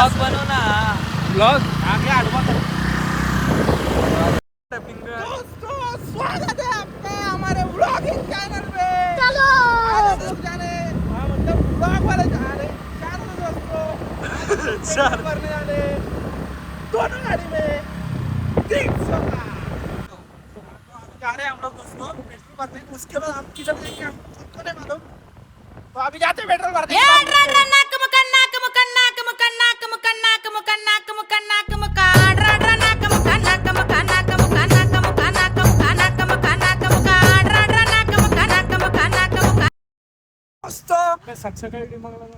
Blog बनव ना. Blog आगे आडवा कर. दोस्तों स्वागत है आपका हमारे व्लॉगिंग चैनल पे. चलो आज हम जाने मतलब व्लॉग वाले जाने दोस्तों करने वाले दोनों गाड़ी में 300 का जा रहे हैं हम लोग दोस्तों पेट्रोल भरने. उसके बाद हम किधर जाएंगे हमको नहीं मालूम. तो अभी जाते हैं पेट्रोल भरने.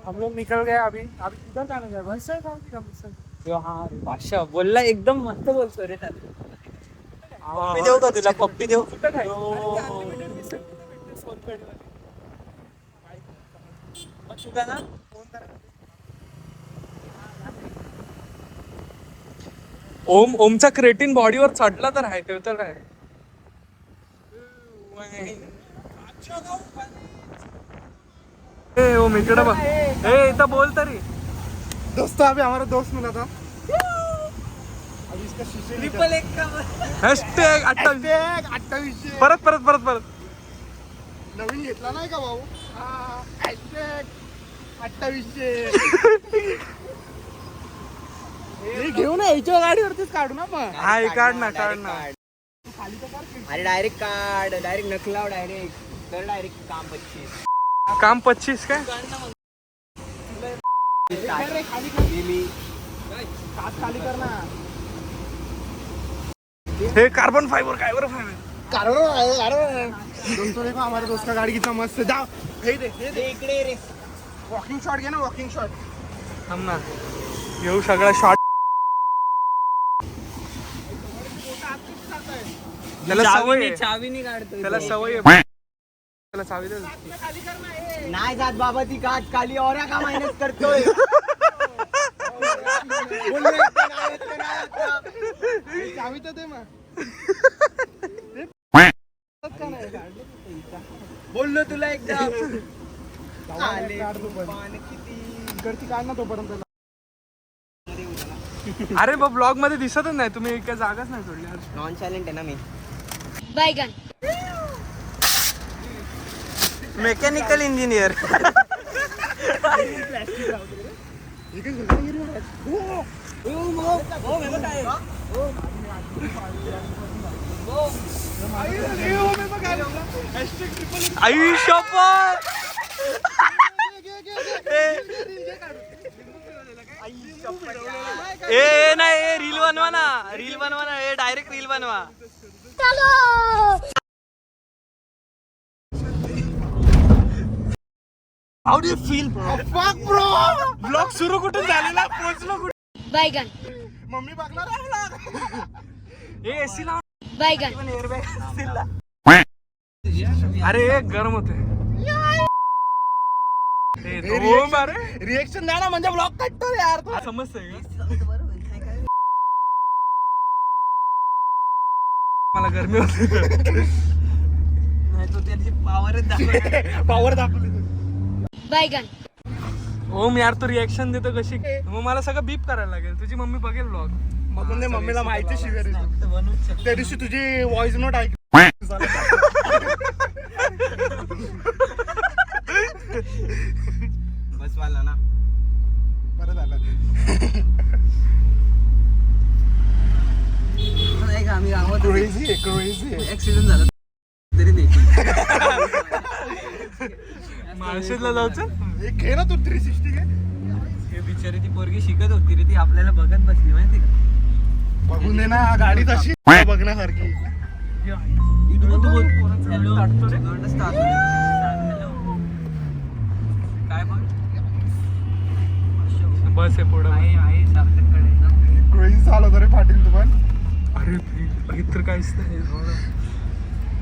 हम लोग निकल गए. अभी अभी किधर जाने गए भाई साहब. हा भाषा बोलला एकदम मस्त बोलतो रे. पप्पी देऊ का तुला? पप्पी देऊ? ओमचा क्रेटिन बॉडीवर चढला तर आहे ते तर आहे. ए ओम इकडे बघ. ए इथं बोल तरी. दोस्तों अभी हमारा दोस्त मिला था. अभी इसका शीशे ट्रिपल एक का हॅशटॅग 28 परत परत परत परत नवीन घेतला नाही का भाऊ. हॅशटॅग 28 घेऊ ना याच्या गाडीवरतीच काढू ना मग. हा काढ ना काढ ना. अरे डायरेक्ट काढ. डायरेक्ट नकलाव. डायरेक्ट तर डायरेक्ट काम 25. काम 25 काय खाली कर ना. हे कार्बन फाइबर काय बरं कार्बन. दोस्तों देखो हमारे दोस्त का गाड़ी कितना मस्त है. जाओ हे दे इकडे रे. वॉकिंग शॉट घे ना. वॉकिंग शॉट थांब ना घेऊ सगळा शॉट. त्याला सवय आहे. चावी नाही काढतो. त्याला सवय आहे. त्याला चावी दे. नाही जात बाबा ती काच खाली. और का मेहनत करतोय. चावी तर दे मग. बोललो तुला एकदा. इकडची काढ ना तोपर्यंत. अरे बघ ब्लॉग मध्ये दिसतच नाही तुम्ही. काही जागाच नाही सोडली. नॉन सायलेंट आहे ना मी. बैगन मेकॅनिकल इंजिनियर. ए नाही रील बनवा ना. रील बनवा ना. ए डायरेक्ट रील बनवा. How do you feel bro? Fuck bro. Blog सुरू कुठून झालेला पोहोचलो कुठे. बैगन मम्मी बघणार आहे ब्लॉग. ए एसी लाव. बैगन अरे गरम होते. रिएक्शन द्या ना म्हणजे ब्लॉग कटतो रे यार. तू समजतंय का? मला गरमी होते. नाही तो त्याची पावरच दाखव. पॉवर दाखवली. बैगन ओम यार तू रिएक्शन देतो कशी. मग मला सगळं बीप करायला लागेल. तुझी मम्मी बघेल ब्लॉग. मग मम्मीला माहिती शिवेल. त्या दिवशी तुझी व्हॉइस नोट ऐक. बस वाला ना. बरं झालं. नाही का आम्ही गावात क्रेझी ऍक्सिडेंट झाला तरी देखील. माळशेजला जायचं. एक घे ना तू 360 घे. हे बिचारी ती पोरगी शिकत होती रे. ती आपल्याला बघत बसली माहिती का. बघून दे ना गाडी तशी बघण्यासारखी. हॅलो काय बघ. बस आहे पुढं. आहे सारखं. क्रेझी चालवतो रे पाटील तू पण. अरे इतर काहीच नाही.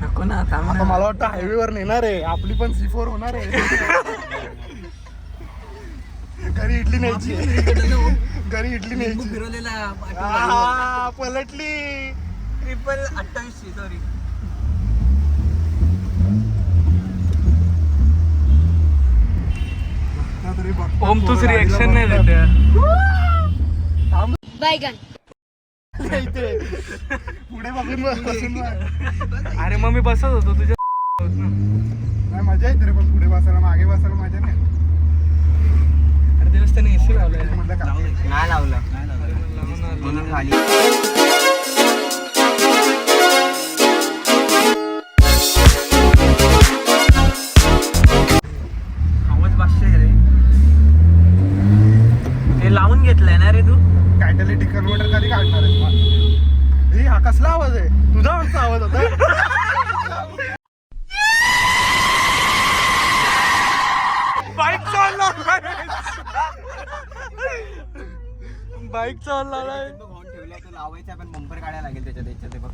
नको ना. आता मला वाटतं हायवे वर नेणार आहे. आपली पण C4 होणार आहे. घरी इडली न्यायची. घरी इडली न्यायची. फिरवलेला पलटली. 28 सॉरी. ओम तूच रिएक्शन नाही देते. Baigan. इथे पुढे बघून बसून बघ. अरे मग मी बसत होतो तुझ्या नाही मजा येते रे, पण पुढे बसायला मागे बसायला मजा नाही. अरे दिवस त्याने एसी लावलाय म्हटलं का नाही लावलं लावून आलो. म्हणून खाली आवाज पाचशे रे ते लावून घेतलंय ना रे तू कॅटॅलिटिक कन्व्हर्टर कधी काढणार आहे मग? हे हा कसला आवाज आहे? तुझा आमचा आवाज होता. बाईक चालला बाईक चालला घाऊन ठेवलाय तो लावायचा पण बंपर काढायला लागेल त्याच्यात ते बघ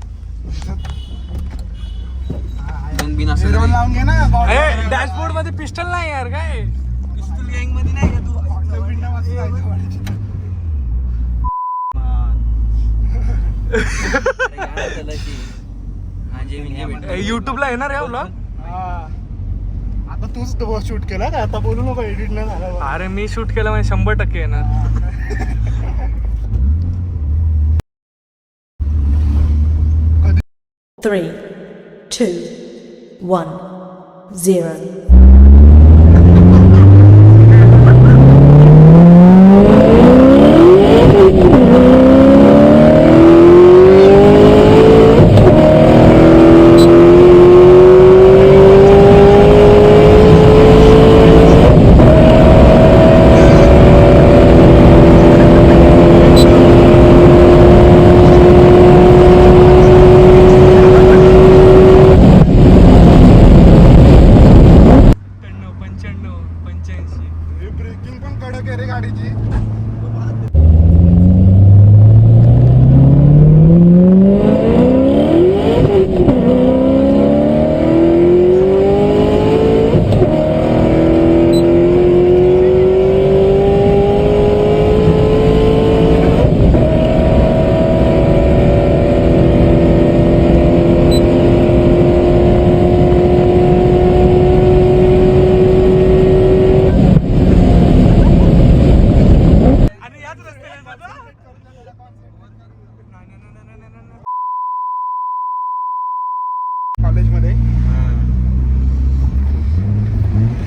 दोन बिन असं Zero लावून घे ना. डॅशबोर्ड मध्ये पिस्टल नाही यार काय पिस्टल गँग मध्ये नाही का तू युट्यूबला येणार आहे व्लॉग. आता तूच शूट केला का? आता बोलू नको, एडिट नाही झाला. अरे मी शूट केलं म्हणजे 100% येणार. 3, 2, 1, 0. ब्रेकिंग पण कडक आहे रे गाडीची. आणि याच रस्त्याने कॉलेजमध्ये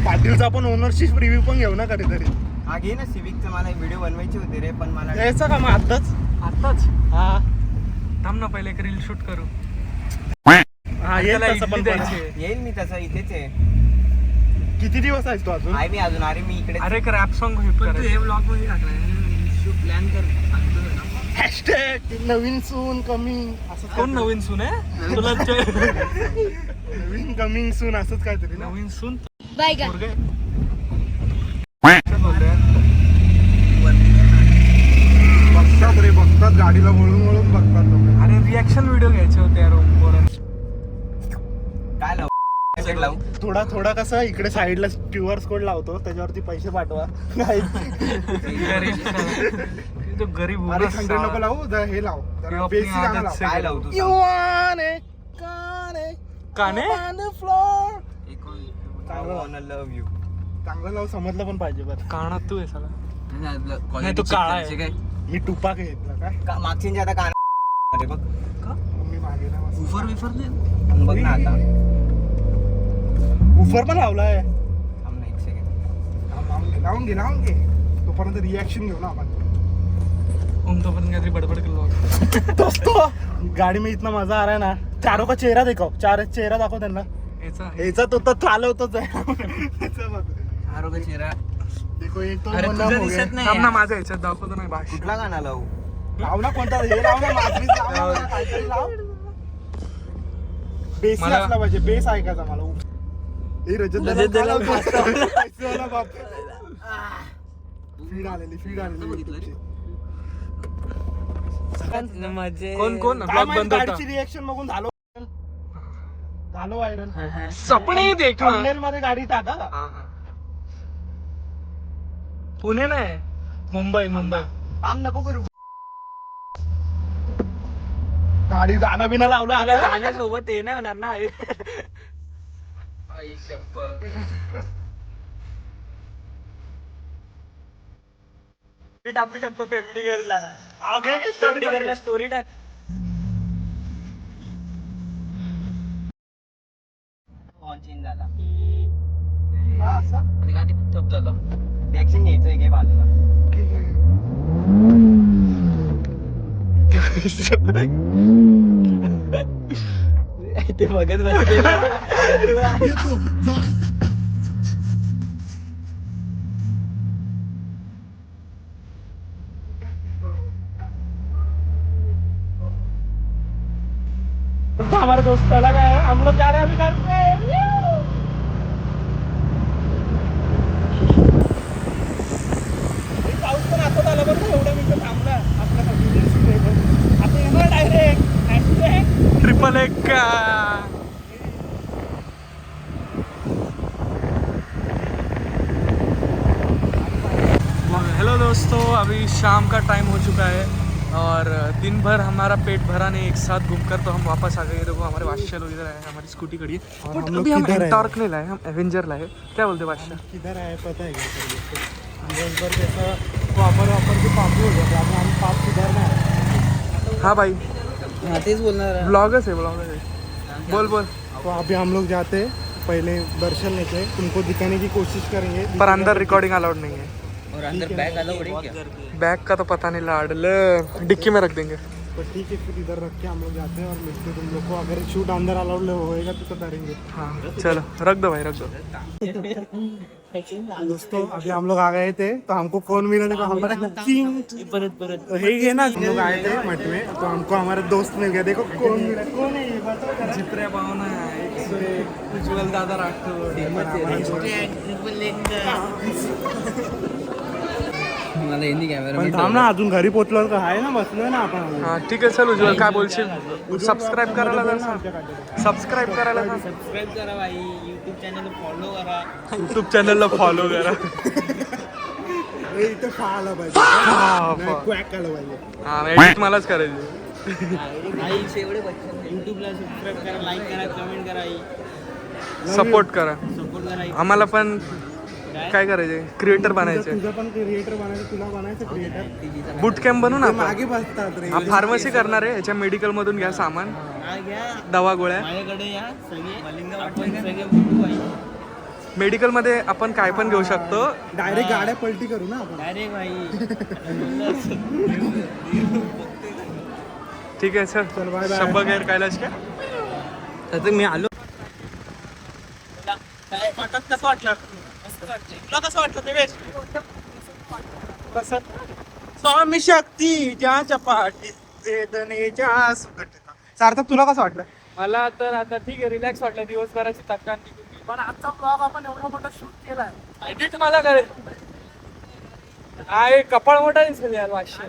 पाटीलचा आपण ओनरशिप रिव्ह्यू पण घेऊ ना कधीतरी. हा घे ना सिविकचं मला व्हिडिओ बनवायचे होते रे पण मला यायचं का मग आताच? आताच हा थांब ना पहिले एक रील शूट करू. हा येईल त्याला तसं इडली पण द्यायची पण. आहे. येईल मी तसं इथेच आहे किती दिवस आहेस तू अजून? आहे मी अजून अरे मी इकडे अरे एक रॅप सॉन्ग शूट पण तू हे कर. ब्लॉग मध्ये टाकलाय प्लॅन कर हॅशटॅग नवीन सून कमिंग असं कोण नवीन सून आहे तुला नवीन कमिंग सून असंच काहीतरी ना. नवीन सून Baigan. पोरगं आहे. बघतात रे बघतात, गाडीला वळून वळून बघतात लोक. अरे रिॲक्शन व्हिडिओ घ्यायचे होते यार पोरं. काय लावू थोडा थोडा कसा इकडे साईडला क्यूआर कोड लावतो, त्याच्यावरती पैसे पाठवा. नाही गरीब तो गरीब अरे होणार 100 नको लावू, जरा हे लाव, तू जरा अपनी बेसिक आदत गाणं लाव. से काय लावू तू You सांग. want it, got it, काने on the floor. I wanna love you. चांगलं लाव, समजलं पण पाहिजे बरं. काना तू आहे साला. नाही तू काळा आहे. मी टुपाक घेतला काय मागच्या आता कान अरे बघ मी मागे ना मस्त. बघ ना आता उफर पण लावलाय. थांब ना एक सेकंड लावून घे तोपर्यंत रिॲक्शन घेऊ ना आपण. तोपर्यंत काहीतरी बडबड केलं. दोस्तो गाड़ी में इतना मजा आ रहा है ना. चारों का चेहरा देखो, चार चेहरा दाखव त्यांना. याचा तो चालवतोच आहे. चेहरा देखो एक तो अरे मना तुझं हो गया. दिसत नाही थांब ना माझ्या ह्याच्यात दाखवतो नाही भाषण. कुठला गाणं लावू लाव ना कोणता, हे लाव ना, माधुरीच लाव ना, काहीतरी लाव. बेस मला- असला पाहिजे, बेस ऐकायचा मला. हे रजत दलाल पैसेवाला बाप. फीड आलेली कोण कोण काय ब्लॉग माहित, बंद होता. गाडीची रिएक्शन बघून झालो व्हायरल. सपने देख ना. टनेल मध्ये गाडी टाका. हा, हा. पुणे नाही मुंबई काम नको करू. गाडी गाणं बिना लावलं आलं गाण्यासोबत हे नाही होणार ना. टाकू शकतो फेमिली गेअरला. स्टोरी टाक. चेंज झाला असं वॅक्सिन घ्यायचंय घे बाजूला. ते बघत हमारे दोस्त अलग है, हम लोग जा रहे हैं अभी घर पे. पाऊस पण आता झाला बरं, एवढं मिनिटं थांबला आपल्यासाठी. आता येणार डायरेक्ट ट्रिपल एक का. हेलो दोस्तों, अभी शाम का टाइम हो चुका है और दिन भर हमारा पेट भरा नहीं एक साथ घूमकर, तो हम वापस आ गए. देखो हमारे बादशाह लोग इधर आए, हमारी स्कूटी खड़ी है. और अभी हम एंटॉर्क नहीं लाए, हम एवेंजर लाए. क्या बोलते बादशाह? किधर आए पता है क्या? दिवसभर जैसा वापर के पापू हो जाते, आपण आम्ही पाप सुधारणार. हाँ भाई, तेच बोलणार. ब्लॉगर्स है. बोल बोल. तो अभी हम लोग जाते पहले दर्शन लेते, तुमको दिखाने की कोशिश करेंगे. पर अंदर रिकॉर्डिंग अलाउड नहीं है. और अंदर बैग आला उड़े क्या? बैग का तो पता नहीं, लाडल डिक्की में रख देंगे. तो ठीक है, फिर इधर रख के हम लोग जाते हैं और मिलते तुम लोग को. अगर शूट अंदर अलाउड होएगा तो करेंगे. हाँ चलो, रख दो भाई, रख दो. दोस्तों अभी हम लोग आ गए थे, तो हमको फोन मिला. देखो हमारा तो हे घे ना, हम लोग आए थे मठ में, तो हमको हमारा दोस्त मिल गया. देखो कौन मिला, कौन है ये बताओ. चित्रे पाहुणा, उज्ज्वल दादा राठोड. मला हिंदी कॅमेरा पण थांब ना, अजून घरी पोहोचलो तर आहे ना, बसलोय ना आपण. हाँ ठीक है, चल उज्ज्वल काय बोलशील? सबस्क्राईब करायला सांग. सबस्क्राईब करायला सांग. सबस्क्राईब करा भाई, यूट्यूब चॅनल फॉलो करा. यूट्यूब चॅनलला फॉलो करा. हे इथं खायला पाहिजे, क्वॅक आलं पाहिजे. हा एडिट मलाच करायची. भाई शेवडे बच्चन यूट्यूबला सबस्क्राईब करा, लाईक करा, कमेंट करा, सपोर्ट करा. सपोर्ट करा. आम्हाला पण काय करायचे, क्रिएटर बनायचे. तुझं पण क्रिएटर बनायचं, तुला बनायचं क्रिएटर. बूट कॅम्प बनवू ना आपण. मागे बसतात रे. हा फार्मसी करणार आहे, याच्या मेडिकल मधून घ्या सामान, हा घ्या दवा गोळ्या. माझ्याकडे या सगळे मलिंगा आपण सगळे बुटू आहे. मेडिकल मध्ये आपण काय पण घेऊ शकतो. डायरेक्ट गाड्या पलटी करू ना आपण. डायरेक्ट भाई. ठीक आहे सर. चल बाय बाय. शंभर गैर कैलाश काय तर मी आलो. कसं वाटलं? तुला कसं वाटलं देवेश? कसं? स्वामी शक्ती ज्याच्या पाठी वेदनेच्या सुकटता. सार्थक तुला कसं वाटलं? मला तर आता ठीक आहे, रिलॅक्स वाटलं. दिवसभराची थकान निघून गेली. पण आजचा ब्लॉग आपण एवढा मोठा शूट केलाय, एडिट मला करायचं. कपाळ मोठा दिसेल यार. वाशे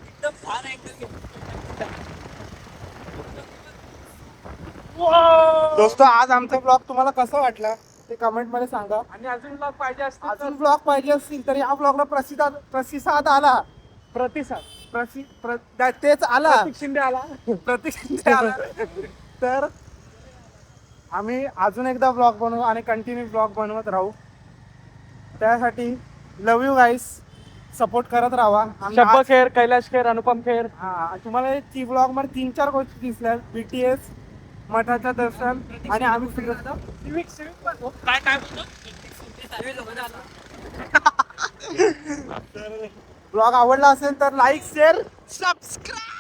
एकदम छान अँगल. दोस्तों आज आमचा ब्लॉग तुम्हाला कसा वाटला ते कमेंट मध्ये सांगा. आणि अजून ब्लॉग पाहिजे असतील, अजून ब्लॉग पाहिजे असतील तर या ब्लॉगला प्रतिसाद आला. तेच आला. प्रतीक शिंदे आला. प्रतीक शिंदे आला. तर आम्ही अजून एकदा ब्लॉग बनवू आणि कंटिन्यू ब्लॉग बनवत राहू. त्यासाठी लव यू गाईस, सपोर्ट करत राहा. शब्बा खेर, कैलाश खेर, अनुपम खेर. हा, तुम्हाला ती ब्लॉग मध्ये 3-4 गोष्टी दिसल्या. BTS, मठाचं दर्शन आणि आम्ही फिरत काय काय ब्लॉग आवडला असेल तर लाईक शेअर सबस्क्राईब.